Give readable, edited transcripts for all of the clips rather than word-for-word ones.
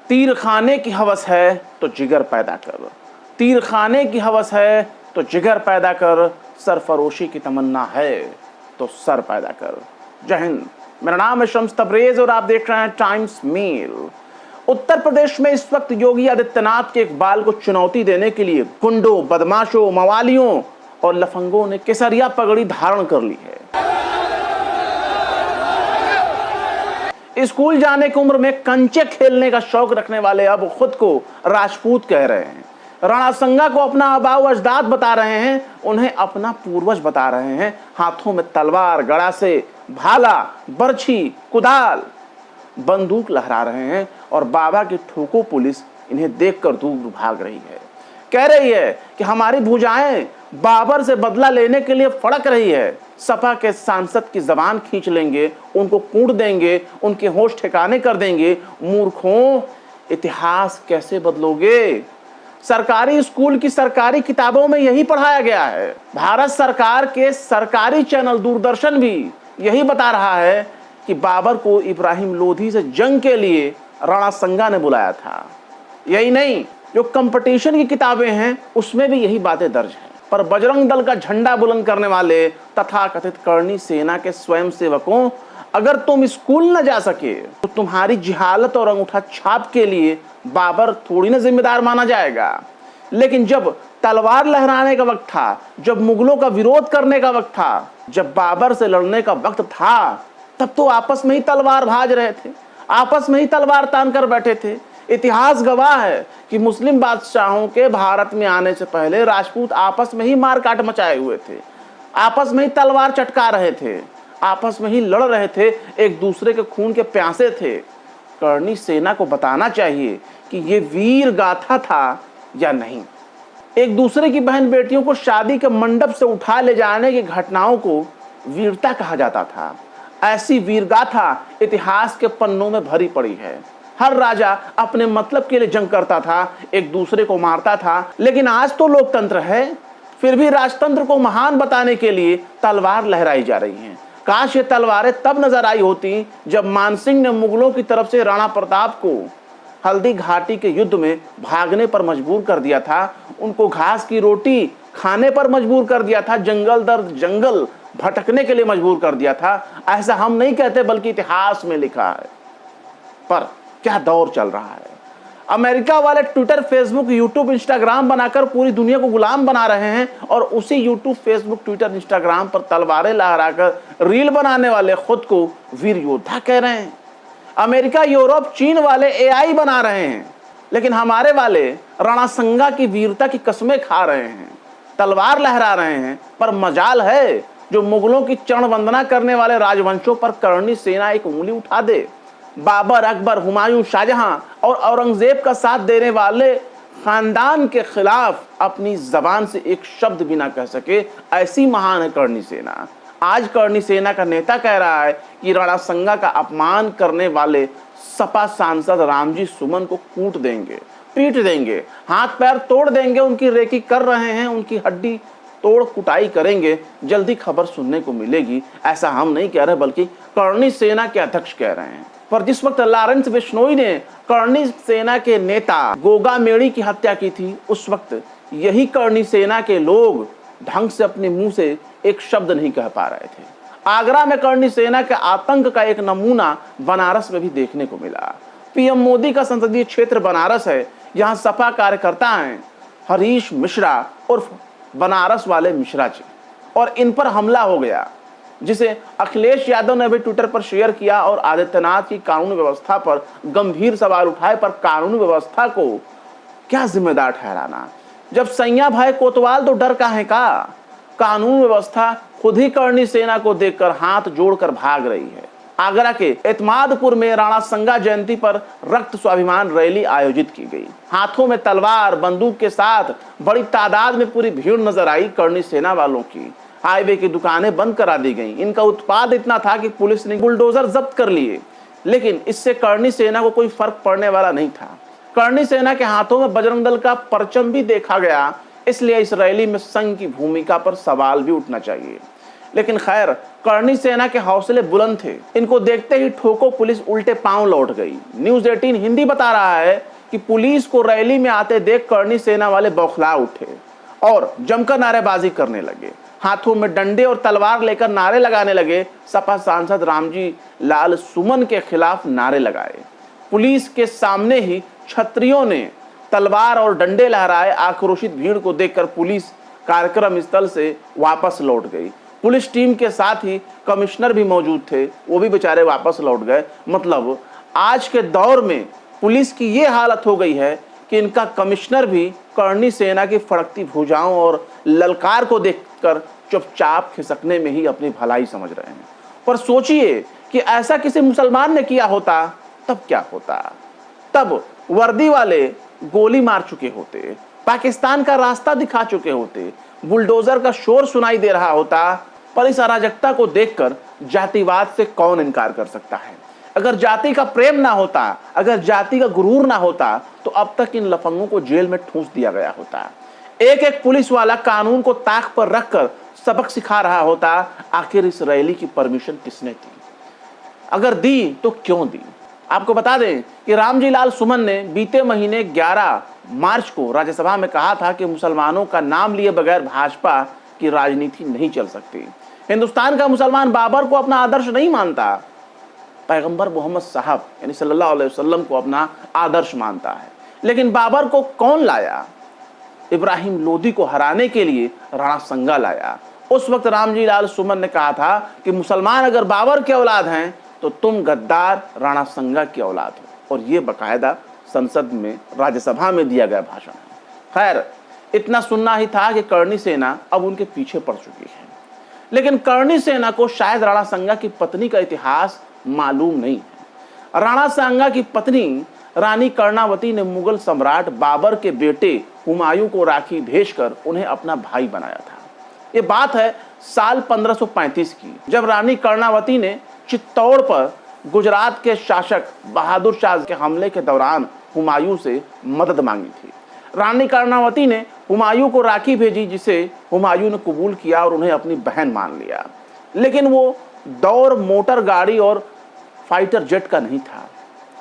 तीर खाने की हवस है तो जिगर पैदा कर, तीर खाने की हवस है तो जिगर पैदा कर, सरफरोशी की तमन्ना है तो सर पैदा कर। जय हिंद। मेरा नाम है शम्स तबरेज और आप देख रहे हैं टाइम्स मेल। उत्तर प्रदेश में इस वक्त योगी आदित्यनाथ के इकबाल को चुनौती देने के लिए गुंडों, बदमाशों, मवालियों और लफंगों ने केसरिया पगड़ी धारण कर ली है। स्कूल जाने की उम्र में कंचे खेलने का शौक रखने वाले अब खुद को राजपूत कह रहे हैं। रणसंगा को अपना आबाऊ अजदाद बता रहे हैं, उन्हें अपना पूर्वज बता रहे हैं। हाथों में तलवार, गड़ासे, भाला, बर्छी, कुदाल, बंदूक लहरा रहे हैं और बाबा की ठोको पुलिस इन्हें देखकर दूर भाग रही है। कह रही है कि हमारी भुजाएं बाबर से बदला लेने के लिए फड़क रही है। सपा के सांसद की जबान खींच लेंगे, उनको कूट देंगे, उनके होश ठिकाने कर देंगे। मूर्खों, इतिहास कैसे बदलोगे? सरकारी स्कूल की सरकारी किताबों में यही पढ़ाया गया है। भारत सरकार के सरकारी चैनल दूरदर्शन भी यही बता रहा है कि बाबर को इब्राहिम लोधी से जंग के लिए रणसंगा ने बुलाया था। यही नहीं, जो कंपटीशन की किताबें हैं उसमें भी यही बातें दर्ज हैं। पर बजरंग दल का झंडा बुलंद करने वाले तथाकथित करनी सेना के स्वयंसेवकों, अगर तुम स्कूल न जा सके तो तुम्हारी जिहालत और अंगूठा छाप के लिए बाबर थोड़ी ना जिम्मेदार माना जाएगा। लेकिन जब तलवार लहराने का वक्त था, जब मुगलों का विरोध करने का वक्त था, जब बाबर से लड़ने का वक्त था, तब तो आपस में ही तलवार भाज रहे थे, आपस में ही तलवार तान कर बैठे थे। इतिहास गवाह है कि मुस्लिम बादशाहों के भारत में आने से पहले राजपूत आपस में ही मारकाट मचाए हुए थे, आपस में ही तलवार चटका रहे थे, आपस में ही लड़ रहे थे, एक दूसरे के खून के प्यासे थे। करनी सेना को बताना चाहिए कि ये वीर गाथा था या नहीं। एक दूसरे की बहन बेटियों को शादी के मंडप से उठा ले जाने की घटनाओं को वीरता कहा जाता था। ऐसी वीर गाथा इतिहास के पन्नों में भरी पड़ी है। हर राजा अपने मतलब के लिए जंग करता था, एक दूसरे को मारता था। लेकिन आज तो लोकतंत्र है, फिर भी राजतंत्र को महान बताने के लिए तलवार लहराई जा रही हैं। काश ये तलवारें तब नजर आई होती जब मानसिंह ने मुगलों की तरफ से राणा प्रताप को हल्दी घाटी के युद्ध में भागने पर मजबूर कर दिया था, उनको घास की रोटी खाने पर मजबूर कर दिया था, जंगल दर जंगल भटकने के लिए मजबूर कर दिया था। ऐसा हम नहीं कहते, बल्कि इतिहास में लिखा है। पर क्या दौर चल रहा है। अमेरिका वाले ट्विटर, फेसबुक, यूट्यूब, इंस्टाग्राम बनाकर पूरी दुनिया को गुलाम बना रहे हैं और उसी यूट्यूब, फेसबुक, ट्विटर, इंस्टाग्राम पर तलवारें लहराकर रील बनाने वाले खुद को वीर योद्धा कह रहे हैं। अमेरिका, यूरोप, चीन वाले एआई बना रहे हैं, लेकिन हमारे वाले रणसंगा की वीरता की कसमें खा रहे हैं, तलवार लहरा रहे हैं। पर मजाल है जो मुगलों की चरण वंदना करने वाले राजवंशों पर करनी सेना एक उंगली उठा दे। बाबर, अकबर, हुमायूं, शाहजहां और औरंगजेब का साथ देने वाले खानदान के खिलाफ अपनी जबान से एक शब्द भी ना कह सके, ऐसी महान है करनी सेना। आज करनी सेना का नेता कह रहा है कि रणसंगा का अपमान करने वाले सपा सांसद रामजी सुमन को कूट देंगे, पीट देंगे, हाथ पैर तोड़ देंगे, उनकी रेकी कर रहे हैं, उनकी हड्डी तोड़ कुटाई करेंगे। जल्दी खबर सुनने को मिलेगी। ऐसा हम नहीं कह रहे, बल्कि करनी सेना के अध्यक्ष कह रहे हैं। पर जिस वक्त लॉरेंस बिश्नोई ने करनी सेना के नेता गोगा मेड़ी की हत्या की थी, उस वक्त यही करनी सेना के लोग ढंग से अपने मुंह से एक शब्द नहीं कह पा रहे थे। आगरा में करनी सेना के आतंक का एक नमूना बनारस में भी देखने को मिला। पीएम मोदी का संसदीय क्षेत्र बनारस है। यहाँ सपा कार्यकर्ता हैं हरीश मिश्रा उर्फ बनारस वाले मिश्रा जी, और इन पर हमला हो गया, जिसे अखिलेश यादव ने भी ट्विटर पर शेयर किया और आदित्यनाथ की कानून व्यवस्था पर गंभीर सवाल उठाए। पर कानून व्यवस्था को क्या जिम्मेदार ठहराना, जब सैया भाई कोतवाल तो डर का है का। कानून व्यवस्था खुद ही करनी सेना को देखकर हाथ जोड़कर भाग रही है। आगरा के एतमादपुर में रणसंगा जयंती पर रक्त स्वाभिमान रैली आयोजित की गई। हाथों में तलवार, बंदूक के साथ बड़ी तादाद में पूरी भीड़ नजर आई करनी सेना वालों की। हाईवे की दुकानें बंद करा दी गई। इनका उत्पाद इतना था कि पुलिस ने बुलडोजर जब्त कर लिए, लेकिन इससे करनी सेना को कोई फर्क पड़ने वाला नहीं था। करनी सेना के हाथों में बजरंग दल का परचम भी देखा गया, इसलिए इस रैली में संघ की भूमिका पर सवाल भी उठना चाहिए। लेकिन खैर करणी सेना के हौसले बुलंद थे। इनको देखते ही ठोको पुलिस उल्टे पांव लौट गई। न्यूज़ 18 हिंदी बता रहा है कि पुलिस को रैली में आते देख करणी सेना वाले बौखला उठे और जमकर नारेबाजी करने लगे। हाथों में डंडे और तलवार लेकर नारे लगाने लगे। सपा सांसद रामजी लाल सुमन के खिलाफ नारे लगाए। पुलिस के सामने ही छत्रियों ने तलवार और डंडे लहराए। आक्रोशित भीड़ को देखकर पुलिस कार्यक्रम स्थल से वापस लौट गई। पुलिस टीम के साथ ही कमिश्नर भी मौजूद थे, वो भी बेचारे वापस लौट गए। मतलब आज के दौर में पुलिस की ये हालत हो गई है कि इनका कमिश्नर भी करणी सेना की फड़कती भुजाओं और ललकार को देखकर चुपचाप खिसकने में ही अपनी भलाई समझ रहे हैं। पर सोचिए कि ऐसा किसी मुसलमान ने किया होता तब क्या होता। तब वर्दी वाले गोली मार चुके होते, पाकिस्तान का रास्ता दिखा चुके होते, बुलडोजर का शोर सुनाई दे रहा होता। पर इस अराजकता को देखकर जातिवाद से कौन इनकार कर सकता है। अगर जाति का प्रेम ना होता, अगर जाति का गुरूर ना होता तो अब तक इन लफंगों को जेल में ठूंस दिया गया होता। एक एक पुलिस वाला कानून को ताक पर रखकर सबक सिखा रहा होता। आखिर इस रैली की परमिशन किसने दी? अगर दी तो क्यों दी? आपको बता दें कि रामजी लाल सुमन ने बीते महीने 11 मार्च को राज्यसभा में कहा था कि मुसलमानों का नाम लिए बगैर भाजपा की राजनीति नहीं चल सकती। हिंदुस्तान का मुसलमान बाबर को अपना आदर्श नहीं मानता, पैगंबर मोहम्मद साहब यानी सल्लल्लाहु अलैहि वसल्लम को अपना आदर्श मानता है। लेकिन बाबर को कौन लाया? इब्राहिम लोदी को हराने के लिए राणा संगा लाया। उस वक्त रामजी लाल सुमन ने कहा था कि मुसलमान अगर बाबर के औलाद हैं तो तुम गद्दार राणा संगा की औलाद हो। और ये बाकायदा संसद में राज्यसभा में दिया गया भाषण है। खैर इतना सुनना ही था कि करणी सेना अब उनके पीछे पड़ चुकी है। लेकिन करणी सेना को शायद राणा संगा की पत्नी का इतिहास मालूम नहीं है। राणा संगा की पत्नी रानी कर्णावती ने मुगल सम्राट बाबर के बेटे हुमायूं को राखी भेजकर उन्हें अपना भाई बनाया था। ये बात है साल 1535 की, जब रानी कर्णावती ने चित्तौड़ पर गुजरात के शासक बहादुर शाह के हमले के दौरान हुमायूं से मदद मांगी थी। रानी कर्णावती ने हुमायूं को राखी भेजी, जिसे हुमायूं ने कबूल किया और उन्हें अपनी बहन मान लिया। लेकिन वो दौर मोटर गाड़ी और फाइटर जेट का नहीं था,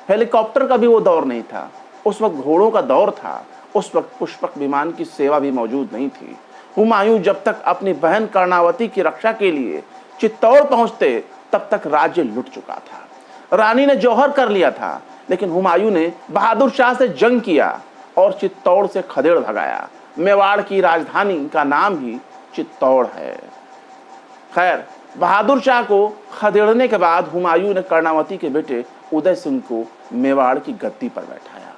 हेलीकॉप्टर का भी वो दौर नहीं था। उस वक्त घोड़ों का दौर था, उस वक्त पुष्पक विमान की सेवा भी मौजूद नहीं थी। हुमायूं जब तक अपनी बहन कर्णावती की रक्षा के लिए चित्तौड़ पहुंचते तब तक राज्य लुट चुका था। रानी ने जौहर कर लिया था, लेकिन हुमायूं ने बहादुर शाह से जंग किया और चित्तौड़ से खदेड़ भगाया। मेवाड़ की राजधानी का नाम ही चित्तौड़ है। खैर बहादुर शाह को खदेड़ने के बाद हुमायूं ने कर्णावती के बेटे उदय सिंह को मेवाड़ की गद्दी पर बैठाया।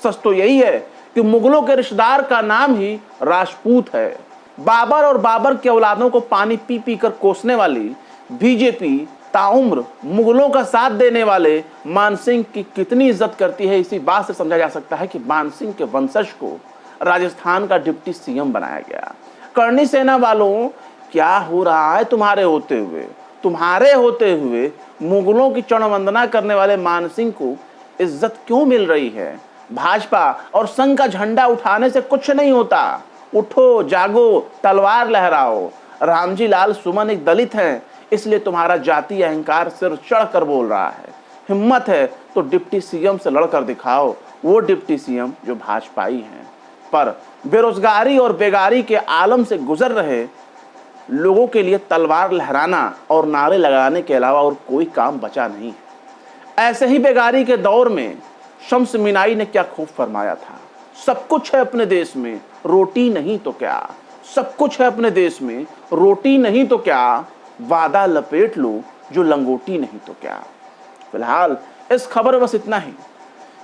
सच तो यही है कि मुगलों के रिश्तेदार का नाम ही राजपूत है। बाबर और बाबर के औलादों को पानी पी पी कर कोसने वाली बीजेपी ताउम्र मुगलों का साथ देने वाले मानसिंह की कितनी इज्जत करती है, इसी बात से समझा जा सकता है कि मानसिंह के वंशज को राजस्थान का डिप्टी सीएम बनाया गया। करणी सेना वालों, क्या हो रहा है तुम्हारे होते हुए मुगलों की चरण वंदना करने वाले मानसिंह को इज्जत क्यों मिल रही है? भाजपा और संघ का झंडा उठाने से कुछ नहीं होता। उठो, जागो, तलवार लहराओ। रामजी लाल सुमन एक दलित हैं, इसलिए तुम्हारा जाति अहंकार सिर चढ़ कर बोल रहा है। हिम्मत है तो डिप्टी सीएम से लड़कर दिखाओ, वो डिप्टी सीएम जो भाजपाई हैं। पर बेरोजगारी और बेगारी के आलम से गुजर रहे लोगों के लिए तलवार लहराना और नारे लगाने के अलावा और कोई काम बचा नहीं है। ऐसे ही बेगारी के दौर में शम्स मिनाई ने क्या खूब फरमाया था, सब कुछ है अपने देश में, रोटी नहीं तो क्या। सब कुछ है अपने देश में, रोटी नहीं तो क्या, वादा लपेट लो जो लंगोटी नहीं तो क्या। फिलहाल इस खबर में बस इतना ही।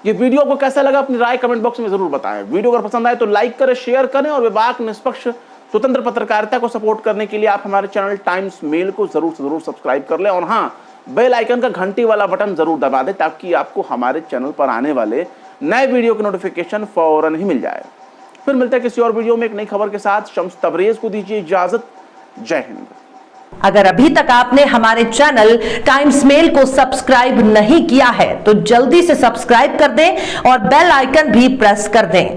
ये वीडियो को कैसा लगा अपनी राय कमेंट बॉक्स में जरूर बताएं। वीडियो अगर पसंद आए तो लाइक करें, शेयर करें और विवेक निष्पक्ष स्वतंत्र पत्रकारिता को सपोर्ट करने के लिए आप हमारे चैनल टाइम्स मेल को जरूर सब्सक्राइब कर लें और हाँ, बेल आइकन का घंटी वाला बटन जरूर दबा दें ताकि आपको हमारे चैनल पर आने वाले नए वीडियो की नोटिफिकेशन फौरन ही मिल जाए। फिर मिलते हैं किसी और वीडियो में एक नई खबर के साथ। शम्स तबरेज को दीजिए इजाजत। जय हिंद। अगर अभी तक आपने हमारे चैनल टाइम्स मेल को सब्सक्राइब नहीं किया है तो जल्दी से सब्सक्राइब कर दें और बेल आइकन भी प्रेस कर दें।